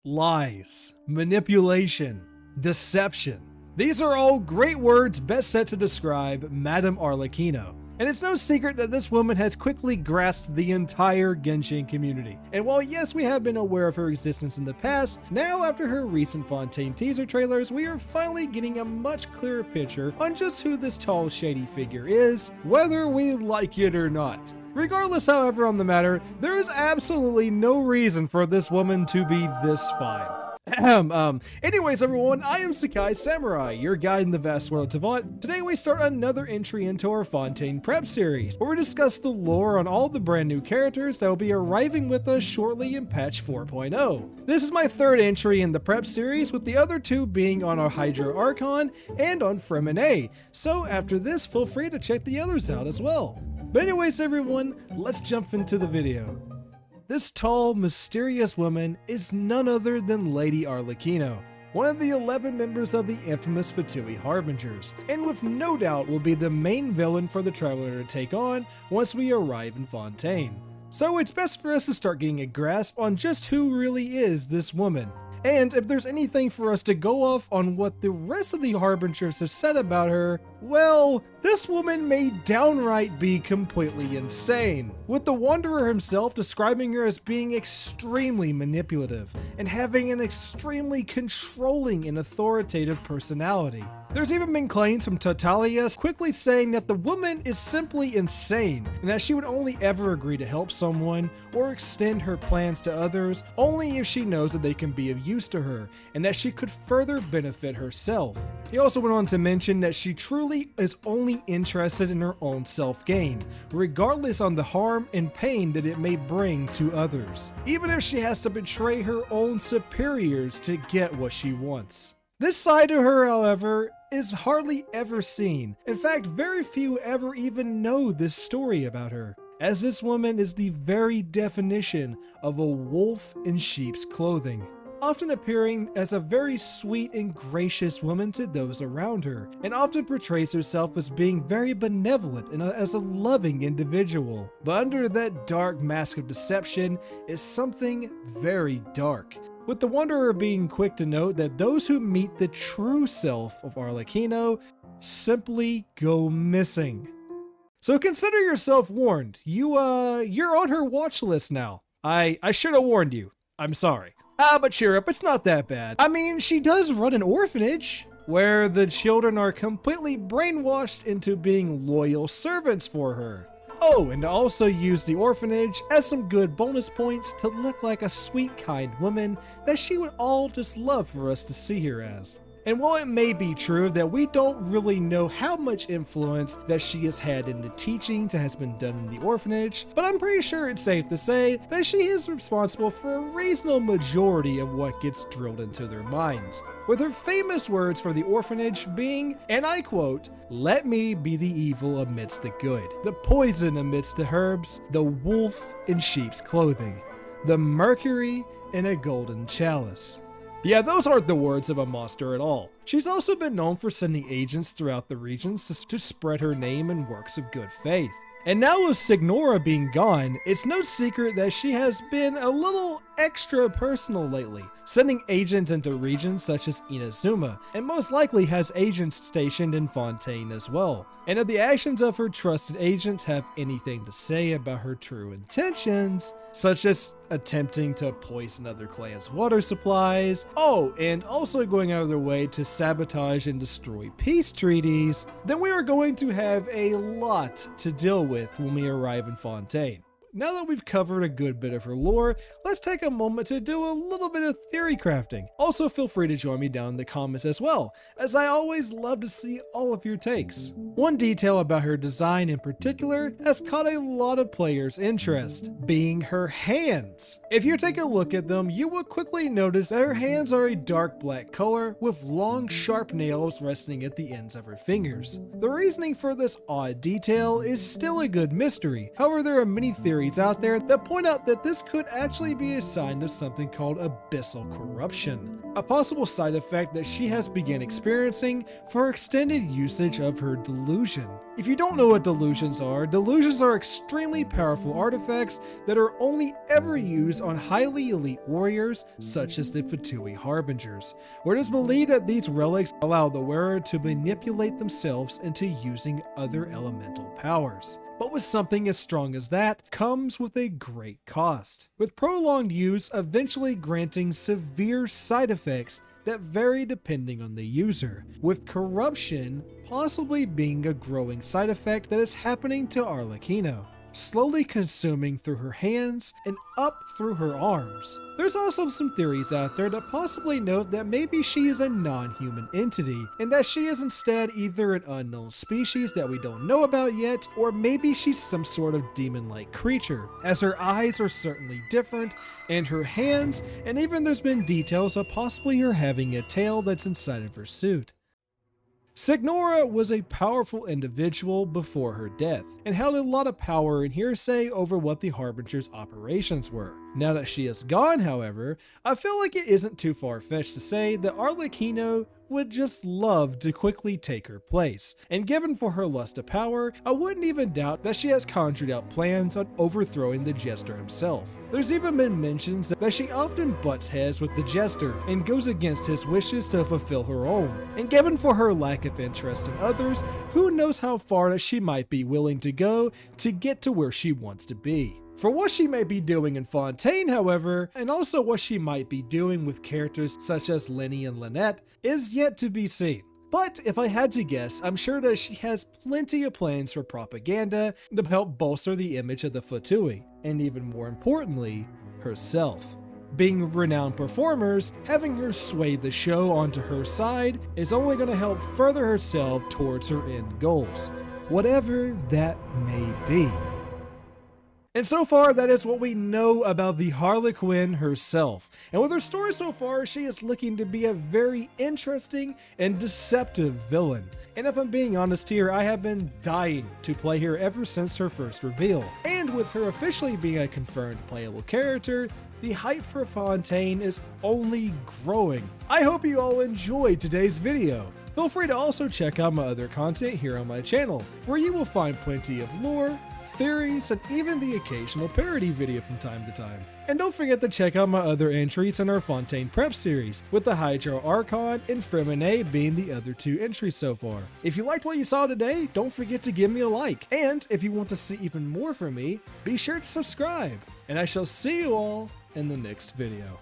lies, manipulation, deception. These are all great words best set to describe Madame Arlecchino. And it's no secret that this woman has quickly grasped the entire Genshin community. And while yes, we have been aware of her existence in the past, now after her recent Fontaine teaser trailers, we are finally getting a much clearer picture on just who this tall, shady figure is, whether we like it or not. Regardless, however, on the matter, there is absolutely no reason for this woman to be this fine. Anyways everyone, I am Sakai Samurai, your guide in the vast world of Teyvat. Today we start another entry into our Fontaine prep series, where we discuss the lore on all the brand new characters that will be arriving with us shortly in patch 4.0. This is my third entry in the prep series, with the other two being on our Hydra Archon and on Freminet, so after this feel free to check the others out as well. But anyways everyone, let's jump into the video. This tall, mysterious woman is none other than Lady Arlecchino, one of the 11 members of the infamous Fatui Harbingers, and with no doubt will be the main villain for the Traveler to take on once we arrive in Fontaine. So it's best for us to start getting a grasp on just who really is this woman, and if there's anything for us to go off on what the rest of the Harbingers have said about her, well, this woman may downright be completely insane, with the Wanderer himself describing her as being extremely manipulative and having an extremely controlling and authoritative personality. There's even been claims from Totalius quickly saying that the woman is simply insane and that she would only ever agree to help someone or extend her plans to others only if she knows that they can be of use to her and that she could further benefit herself. He also went on to mention that she truly is only interested in her own self-gain, regardless on the harm and pain that it may bring to others, even if she has to betray her own superiors to get what she wants. This side of her, however, is hardly ever seen. In fact, very few ever even know this story about her, as this woman is the very definition of a wolf in sheep's clothing, often appearing as a very sweet and gracious woman to those around her, and often portrays herself as being very benevolent and as a loving individual. But under that dark mask of deception is something very dark, with the Wanderer being quick to note that those who meet the true self of Arlecchino simply go missing. So consider yourself warned. You're on her watch list now. I should have warned you. I'm sorry. But cheer up, it's not that bad. I mean, she does run an orphanage where the children are completely brainwashed into being loyal servants for her. Oh, and to also use the orphanage as some good bonus points to look like a sweet, kind woman that she would all just love for us to see her as. And while it may be true that we don't really know how much influence that she has had in the teachings that has been done in the orphanage, but I'm pretty sure it's safe to say that she is responsible for a reasonable majority of what gets drilled into their minds, with her famous words for the orphanage being, and I quote, "Let me be the evil amidst the good, the poison amidst the herbs, the wolf in sheep's clothing, the mercury in a golden chalice." Yeah, those aren't the words of a monster at all. She's also been known for sending agents throughout the regions to spread her name and works of good faith. And now with Signora being gone, it's no secret that she has been a little extra personal lately, sending agents into regions such as Inazuma, and most likely has agents stationed in Fontaine as well. And if the actions of her trusted agents have anything to say about her true intentions, such as attempting to poison other clans' water supplies, and also going out of their way to sabotage and destroy peace treaties, then we are going to have a lot to deal with when we arrive in Fontaine. Now that we've covered a good bit of her lore, let's take a moment to do a little bit of theory crafting. Also feel free to join me down in the comments as well, as I always love to see all of your takes. One detail about her design in particular has caught a lot of players' interest, being her hands. If you take a look at them, you will quickly notice that her hands are a dark black color with long sharp nails resting at the ends of her fingers. The reasoning for this odd detail is still a good mystery, however there are many theories out there that point out that this could actually be a sign of something called abyssal corruption. a possible side effect that she has begun experiencing for extended usage of her delusion. If you don't know what delusions are extremely powerful artifacts that are only ever used on highly elite warriors such as the Fatui Harbingers, where it is believed that these relics allow the wearer to manipulate themselves into using other elemental powers. But with something as strong as that comes with a great cost, with prolonged use eventually granting severe side effects that vary depending on the user, with corruption possibly being a growing side effect that is happening to Arlecchino, slowly consuming through her hands and up through her arms. There's also some theories out there that possibly note that maybe she is a non-human entity, and that she is instead either an unknown species that we don't know about yet, or maybe she's some sort of demon-like creature, as her eyes are certainly different, and her hands, and even there's been details of possibly her having a tail that's inside of her suit. Signora was a powerful individual before her death, and held a lot of power and hearsay over what the Harbinger's operations were. Now that she is gone, however, I feel like it isn't too far-fetched to say that Arlecchino would just love to quickly take her place, and given for her lust of power, I wouldn't even doubt that she has conjured out plans on overthrowing the Jester himself. There's even been mentions that she often butts heads with the Jester and goes against his wishes to fulfill her own, and given for her lack of interest in others, who knows how far that she might be willing to go to get to where she wants to be. For what she may be doing in Fontaine, however, and also what she might be doing with characters such as Lenny and Lynette, is yet to be seen. But if I had to guess, I'm sure that she has plenty of plans for propaganda to help bolster the image of the Fatui, and even more importantly, herself. Being renowned performers, having her sway the show onto her side is only going to help further herself towards her end goals, whatever that may be. And so far, that is what we know about the Harley Quinn herself. And with her story so far, she is looking to be a very interesting and deceptive villain. And if I'm being honest here, I have been dying to play her ever since her first reveal. And with her officially being a confirmed playable character, the hype for Fontaine is only growing. I hope you all enjoyed today's video. Feel free to also check out my other content here on my channel, where you will find plenty of lore, theories, and even the occasional parody video from time to time. And don't forget to check out my other entries in our Fontaine Prep series, with the Hydro Archon and Freminet being the other two entries so far. If you liked what you saw today, don't forget to give me a like. And if you want to see even more from me, be sure to subscribe. And I shall see you all in the next video.